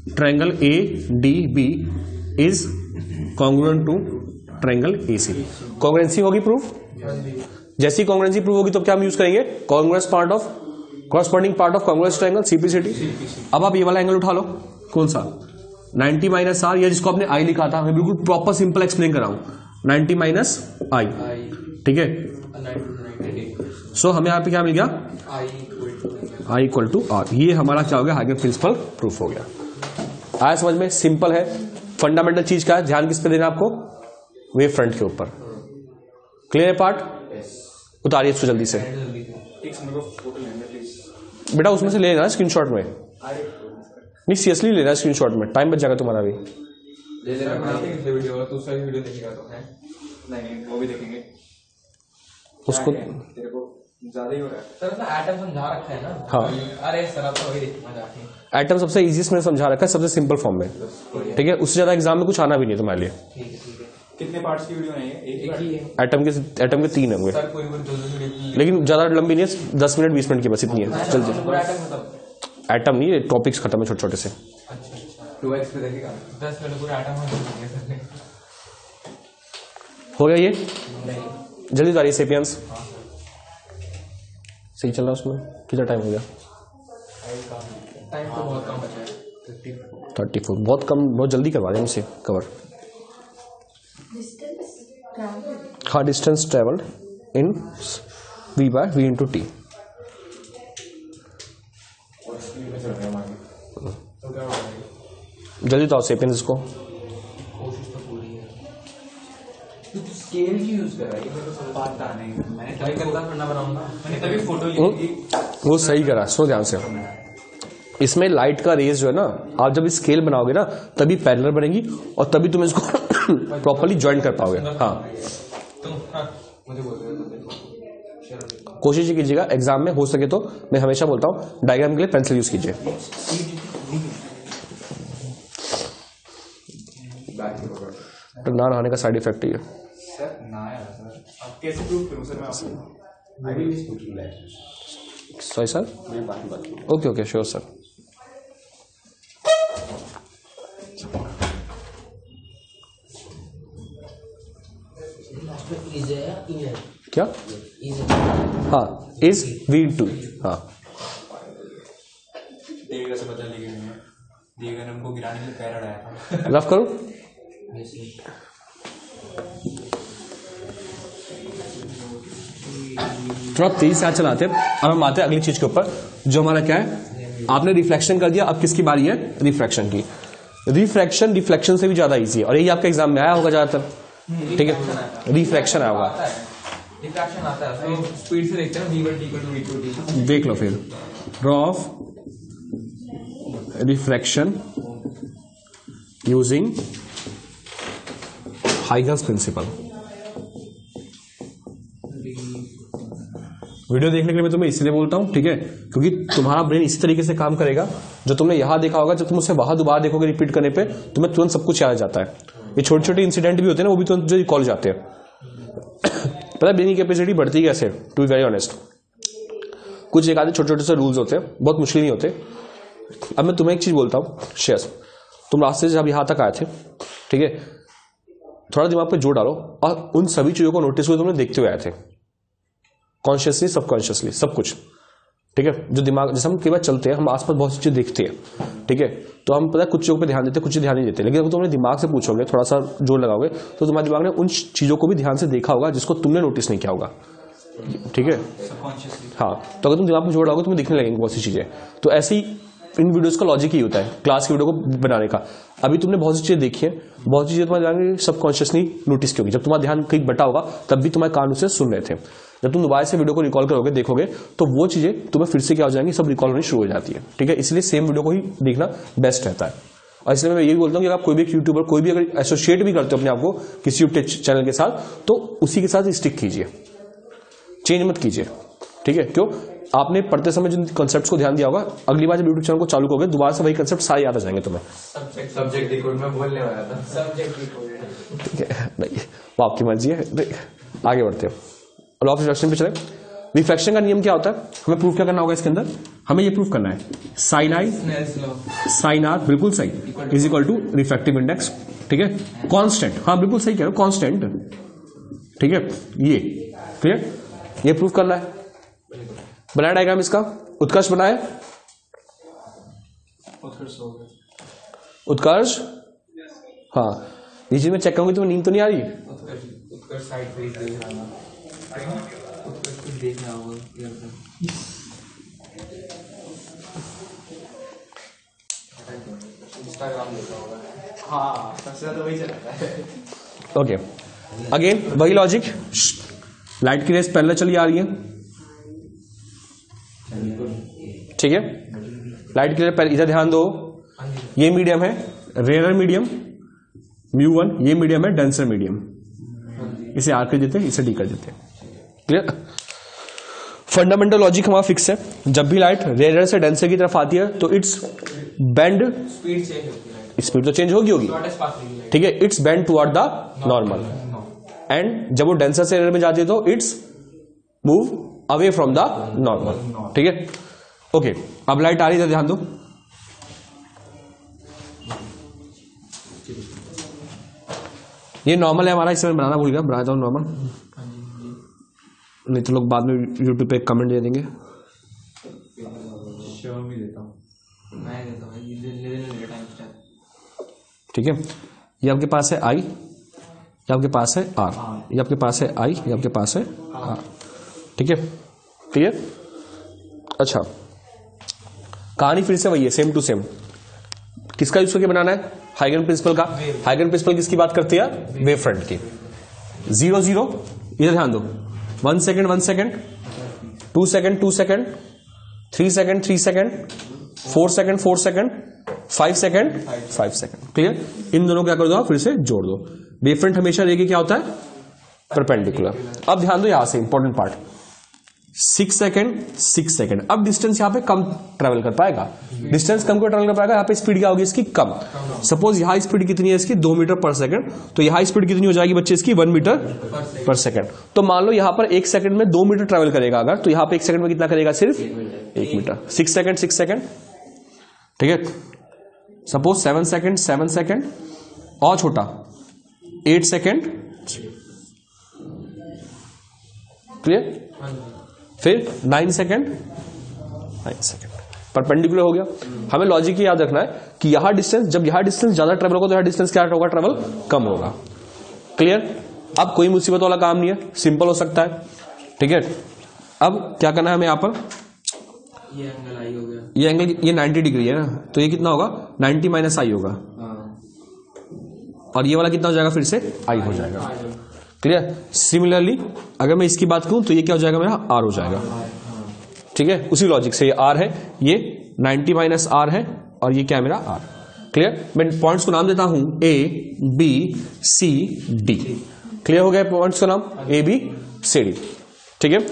Triangle ADB is congruent to triangle AC। Congruency होगी प्रूफ, जैसी कॉन्ग्रुएंसी प्रूफ होगी तो क्या हम यूज करेंगे, congruence part of corresponding part of congruence triangle CPCD। अब आप ये वाला एंगल उठा लो, कौन सा 90 माइनस आर, या जिसको आपने आई लिखा था, मैं बिल्कुल प्रॉपर सिंपल एक्सप्लेन कर रहा हूं, 90 माइनस आई, ठीक है। सो हमें यहाँ पे क्या मिल गया आई इक्वल टू आर, ये हमारा क्या हो गया, हाइगन प्रिंसिपल प्रूफ हो गया। आया समझ में, सिंपल है। फंडामेंटल चीज का है, ध्यान किस पे देना आपको, वेव फ्रंट के ऊपर। क्लियर है पार्ट, उतारिए इसको जल्दी से बेटा, उसमें से ले लेना स्क्रीनशॉट में, नहीं सीरियसली लेना स्क्रीनशॉट में, टाइम बच जाएगा तुम्हारा भी। वीडियो तो उसका वीडियो देखेगा तो है, नहीं वो भी देखेंगे उसको, तेरे को ज्यादा ही हो रहा है सर ना, एटम समझा रखा है ना। हाँ अरे सर आप तो वही देखिए मजा आती है। एटम सबसे इजीएस्ट मैंने समझा रखा है, सबसे सिंपल फॉर्म में, ठीक है। उससे ज्यादा एग्जाम में कुछ आना भी नहीं तुम्हारे लिए। ठीक है कितने पार्ट्स की वीडियो है, एक ही है एटम के 3 होंगे, सर पूरी 2 वीडियो, लेकिन ज्यादा लंबी नहीं है, 10 मिनट 20 मिनट की बस इतनी है, जल्दी। एटम नहीं है, टॉपिक्स खत्म है छोटे छोटे से। अच्छा 2x पे देखेगा 10 मिनट पूरा एटम हो गया ये, जल्दी उतारिए सेपियंस। सही चल रहा है उसमें, कितना टाइम हो गया, टाइम तो बहुत कम बचा है 34, बहुत कम, बहुत जल्दी करवा दें इसे कवर। हाँ distance travelled in V/V × T। जल्दी तो सेपियंस को कोशिश तो पूरी है। तू स्केल क्यों यूज कर रहा है? ये मेरे को समझ पता नहीं, मैंने ट्राई करता फिर ना बनाऊंगा। मैंने तभी फोटो ली थी। वो सही करा। सुनो ध्यान से, इसमें लाइट का रेज जो है ना, आप जब स्केल बनाओगे ना तभी पैरेलल बनेगी और तभी तुम इसको प्रॉपर्ली ज्वाइन कर पाओगे। हाँ, मुझे बोल रहे हो कोशिश कीजिएगा एग्जाम में हो सके तो, मैं हमेशा बोलता हूँ डायग्राम के लिए पेंसिल यूज कीजिए। तो ना नहाने का साइड इफेक्ट ही है। सर ना यार सर, अब कैसे प्रूव करूं सर मैं आपको? Sorry sir, okay okay sure sir. क्या? हाँ, इज वी टू। हाँ, देविका से बदला लेके नहीं है, देविका ने हमको गिराने के लिए पैर अड़ाया था। रफ करो। थोड़ा तेज से हाथ चलाते हैं। अब हम आते हैं अगली चीज के ऊपर, जो हमारा क्या है, आपने रिफ्लेक्शन कर दिया, अब किसकी बारी है? रिफ्रैक्शन की। रिफ्रैक्शन रिफ्लेक्शन से भी ज्यादा इजी है और यही आपके एग्जाम में आया होगा ज्यादातर। ठीक है, रिफ्रैक्शन आया होगा। डिफ्रैक्शन आता है, तो स्पीड से देखते हैं v1 equal to v2 देख लो फिर, draw of refraction using Huygens principle. Video देखने के लिए मैं तुम्हें इसलिए बोलता हूं, ठीक है, क्योंकि तुम्हारा ब्रेन इसी तरीके से काम करेगा। जो तुमने यहां देखा होगा, जब तुम उसे वहां दोबारा देखोगे रिपीट करने पे, तुम्हें तुरंत सब कुछ याद आ जाता है। ये छोटे छोटे इंसिडेंट भी होते हैं ना, वो भी तुरंत जो रिकॉल जाते हैं। पता है ब्रेन की कैपेसिटी बढ़ती है कैसे? टू बी वेरी ऑनेस्ट, कुछ एक आधे छोटे छोटे से रूल्स होते हैं, बहुत मुश्किल नहीं होते। अब मैं तुम्हें एक चीज बोलता हूँ शेयर, तुम रास्ते से जब यहां तक आए थे, ठीक है, थोड़ा दिमाग पे जोर डालो और उन सभी चीजों को नोटिस हुए तुमने देखते हुए आए थे, कॉन्शियसली सबकॉन्शियसली सब कुछ। ठीक है, जो दिमाग, जैसे हम कई बार चलते हैं, हम आसपास बहुत सी चीज देखते हैं, ठीक है, तो हम पता है कुछ चीजों पे ध्यान देते हैं, कुछ चीज ध्यान नहीं देते। लेकिन अगर तुम अपने दिमाग से पूछोगे, थोड़ा सा जोर लगाओगे, तो तुम्हारे दिमाग ने उन चीजों को भी ध्यान से देखा होगा जिसको तुमने नोटिस नहीं किया होगा। ठीक है, सबकॉन्शियसली। हाँ, तो अगर तुम दिमाग में जोड़ लगाओगे, तुम्हें दिखने लगेंगी बहुत सी चीजें। तो ऐसे ही इन वीडियोस का लॉजिक ही होता है क्लास की वीडियो को बनाने का। अभी तुमने बहुत सी चीजें देखी है, बहुत सी चीजें तुम्हारे दिमाग में सबकॉन्शियसली नोटिस की होगी। जब तुम्हारा ध्यान कहीं बटा होगा, तब भी तुम्हारे कान उसे सुन रहे थे। जब तुम दोबारा से वीडियो को रिकॉल करोगे, देखोगे, तो वो चीजें तुम्हें फिर से क्या हो जाएंगी, सब रिकॉल होनी शुरू हो जाती है। ठीक है, इसलिए सेम वीडियो को ही देखना बेस्ट रहता है। और इसलिए मैं यही बोलता हूँ कि आप कोई भी यूट्यूबर, कोई भी अगर एसोसिएट भी करते हो अपने आप को किसी यूट्यूब चैनल के साथ, तो उसी के साथ स्टिक कीजिए, चेंज मत कीजिए। ठीक है, क्यों? आपने पढ़ते समय जिन कॉन्सेप्ट्स को ध्यान दिया होगा, अगली बार जब यूट्यूब चैनल को चालू करोगे, दोबारा से वही कॉन्सेप्ट सारे याद आ जाएंगे तुम्हें। सब्जेक्ट डिकोड में बोलने वाला था, सब्जेक्ट डिकोड। ठीक है, नहीं वो आपकी मर्जी है। आगे बढ़ते हैं, लॉ ऑफ रिफ्रैक्शन पे चले। रिफ्रैक्शन का नियम क्या होता है, हमें प्रूफ क्या करना होगा इसके अंदर? हमें ये प्रूफ करना है साइन आई साइन आर बिल्कुल सही is equal to refractive index. ठीक है, कांस्टेंट, हाँ बिल्कुल सही कह रहे हो, कांस्टेंट। ठीक है, ये क्लियर, ये प्रूफ करना है। बनाया डायग्राम इसका, उत्कर्ष बनाए, उत्कर्ष। हाँ, ये चीज मैं चेक करूंगी, तुम्हें नींद तो नहीं आ रही? उत्कर्ष साइड पे देख रहा था, उत्कर्ष कुछ देखना होगा इंस्टाग्राम देखा होगा। हाँ, सबसे ज्यादा वही चलाता है। ओके, अगेन वही लॉजिक, लाइट की रेस पहले चली आ रही है। ठीक है, लाइट की रेस पहले, इधर ध्यान दो, ये मीडियम है रेयर मीडियम μ1, ये मीडियम है डेंसर मीडियम। इसे आर कर देते हैं, इसे डी कर देते हैं। क्लियर? फंडामेंटल लॉजिक हमारा फिक्स है, जब भी लाइट रेयर से डेंसर की तरफ आती है तो इट्स बेंड, स्पीड चेंज होती है, स्पीड तो चेंज होगी। ठीक है, it's bend toward the normal, and जब वो डेंसर से रेयर में जाती है तो it's move away from the normal. ठीक है, ओके, अब लाइट आ रही है, ध्यान दो। ये नॉर्मल है हमारा, इसे मैं बनाना भूल गया, बनाता हूँ नॉर्मल, नहीं तो लोग बाद में यूट्यूब पे कमेंट दे देंगे। श्योर भी देता हूँ, मैं देता हूँ, ले टाइम स्टार्ट। ठीक है, ये आपके पास है आई, ये आपके पास है आर, ये आपके पास है आई, ये आपके पास है आर। ठीक है, क्लियर? अच्छा, कहानी फिर से वही है, सेम टू सेम। किसका यूज करके बनाना है? हाइगन प्रिंसिपल का। हाइगन प्रिंसिपल किसकी बात करती है? वेव फ्रंट की। 0 0, इधर ध्यान दो, 1 second 1 second, 2 second 2 second, 3 second 3 second, 4 second 4 second, 5 second 5 second. Clear? इन दोनों क्या कर दो, फिर से जोड़ दो। वेव फ्रंट हमेशा रहेगी क्या होता है? परपेंडिकुलर। अब ध्यान दो यहां से इंपॉर्टेंट पार्ट, 6 सेकेंड 6 सेकेंड। अब डिस्टेंस यहां पे कम ट्रेवल कर पाएगा, डिस्टेंस कम को ट्रेवल कर पाएगा, यहां पे स्पीड क्या होगी इसकी? कम। सपोज यहां स्पीड कितनी है इसकी? 2 मीटर पर सेकंड, तो यहां स्पीड कितनी हो जाएगी बच्चे इसकी? 1 मीटर पर सेकंड। तो मान लो यहां पर 1 सेकंड में 2 मीटर ट्रेवल करेगा अगर, तो यहां पे 1 सेकंड में कितना करेगा? सिर्फ 1 मीटर। 6 सेकंड 6 सेकंड, ठीक है। सपोज 7 सेकंड 7 सेकंड, और छोटा 8 सेकंड, क्लियर? फिर 9 सेकंड 9 सेकंड, परपेंडिकुलर हो गया। हमें लॉजिक याद रखना है कि यहां डिस्टेंस, जब यहां डिस्टेंस ज्यादा ट्रेवल होगा तो यहां डिस्टेंस क्या होगा? ट्रेवल कम होगा। क्लियर? अब कोई मुसीबत वाला काम नहीं है, सिंपल हो सकता है, ठीक है। अब क्या करना है हमें यहां पर? ये एंगल आई हो गया, ये एंगल, ये 90 डिग्री है ना, तो ये कितना होगा? 90 माइनस आई होगा, और ये वाला कितना हो जाएगा? फिर से आई हो जाएगा। क्लियर? सिमिलरली अगर मैं इसकी बात करूं तो ये क्या हो जाएगा? मेरा आर हो जाएगा, ठीक है। उसी लॉजिक से ये आर है, ये 90 माइनस आर है, और ये क्या है? मेरा आर। क्लियर? मैं पॉइंट्स को नाम देता हूं A B C D. Clear हो गया पॉइंट्स का नाम? ए बी सी डी, ठीक है।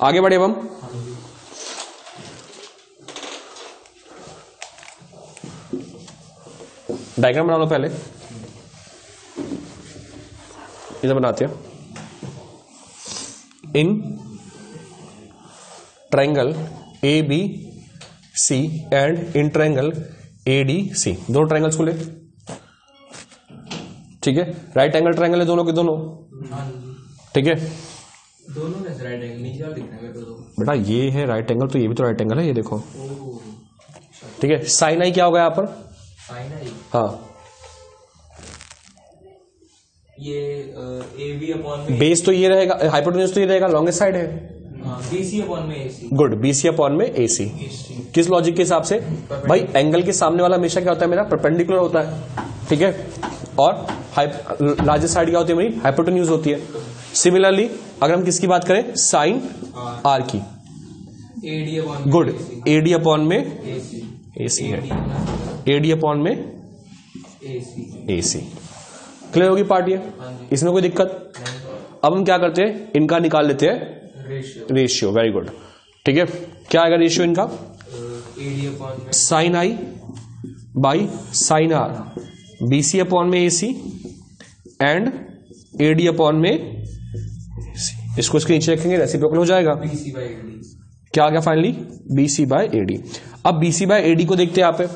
आगे बढ़े हम, डायग्राम बना लो पहले, इधर बनाते हैं। In triangle A B C and in triangle A D C, दोनों ट्रायंगल्स को ले, ठीक है। राइट एंगल ट्रायंगल है दोनों के दोनों, ठीक है। दोनों में राइट एंगल नीचे वाला दिख रहा है तो बेटा ये है राइट एंगल, तो ये भी तो राइट एंगल है, ये देखो, ठीक है। साइन आई क्या होगा यहाँ पर? साइन आई, हाँ, ये ए बी अपॉन में, बेस तो ये रहेगा, हाइपोटेन्यूज तो ये रहेगा, लॉन्गेस्ट साइड है, बी सी अपॉन में ए सी। गुड, बीसी अपॉन में एसी। किस लॉजिक के हिसाब से? भाई एंगल के सामने वाला हमेशा क्या होता है? मेरा परपेंडिकुलर होता है, ठीक है। और लार्जेस्ट साइड क्या होती है? मेरी हाइपोटेन्यूज होती है। सिमिलरली अगर हम किसकी बात करें? साइन आर की, ए डी अपॉन में गुड, एडी अपॉन में ए सी, एसी है, एडी अपॉन में ए सी। एसी। क्लियर होगी पार्ट ये? इसमें कोई दिक्कत? अब हम क्या करते हैं? इनका निकाल लेते हैं रेशियो, रेशियो। वेरी गुड, ठीक है। क्या आएगा रेशियो इनका? ए डी अपॉन में sine I by sine R, BC upon में एसी एंड एडी अपॉन में AC। इसको इसके नीचे रखेंगे, रेसिप्रोकल हो जाएगा। B C by A D, क्या आ गया फाइनली? BC by AD. अब बीसी बाय एडी को देखते हैं यहाँ पे,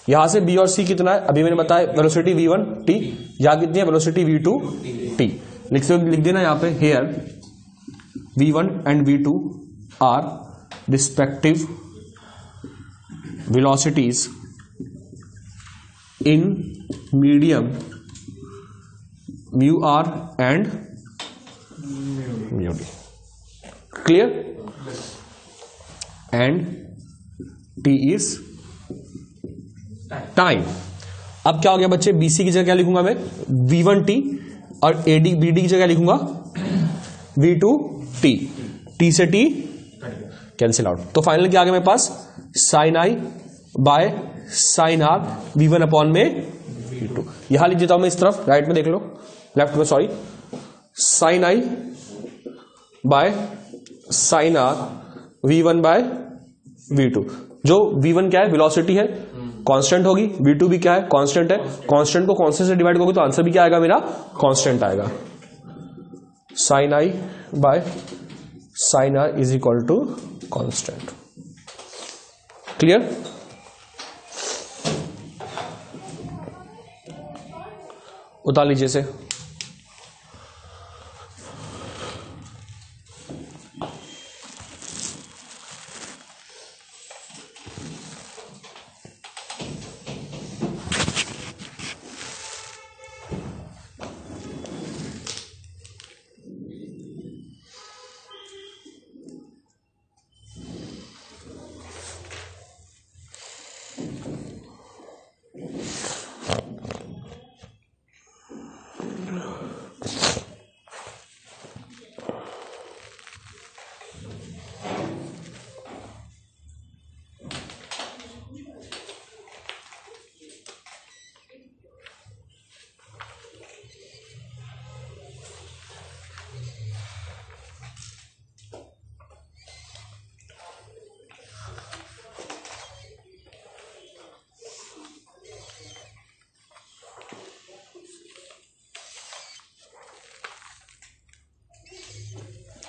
यहां से बी और सी कितना है? अभी मैंने बताया वेलोसिटी v1 t, यहां कितनी है? Velocity v2 t। लिख देना यहाँ पे, here v1 and v2 are respective velocities in medium mu r and mu d. Clear? And t is time. अब क्या हो गया बच्चे? बीसी की जगह क्या लिखूंगा मैं? v1t, और एडी बीडी की जगह लिखूंगा v2t। t से t कैंसिल आउट, तो फाइनल क्या आ गया मेरे पास? Sine I by sine are v1 upon में v2। यहां लिख देता हूं मैं इस तरफ, राइट में देख लो, लेफ्ट में sorry, sine I by sine are v1 by v2। जो v1 क्या है? वेलोसिटी है, कांस्टेंट होगी। v2 भी क्या है? कांस्टेंट है। कांस्टेंट को कांस्टेंट से डिवाइड करोगे तो आंसर भी क्या आएगा मेरा? कांस्टेंट आएगा। Sine I by sine R is equal to constant. Clear? उतार लीजिए से।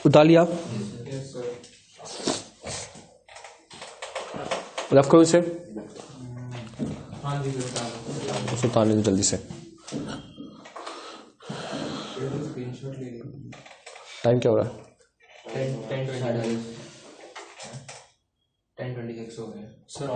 उतार लिया, यस सर। रफ करो इसे, हाँ जी सर, बता दो। उसे उतारने दो जल्दी से। स्क्रीनशॉट ले लो। टाइम क्या हो रहा है? 10:26 हो गए सर।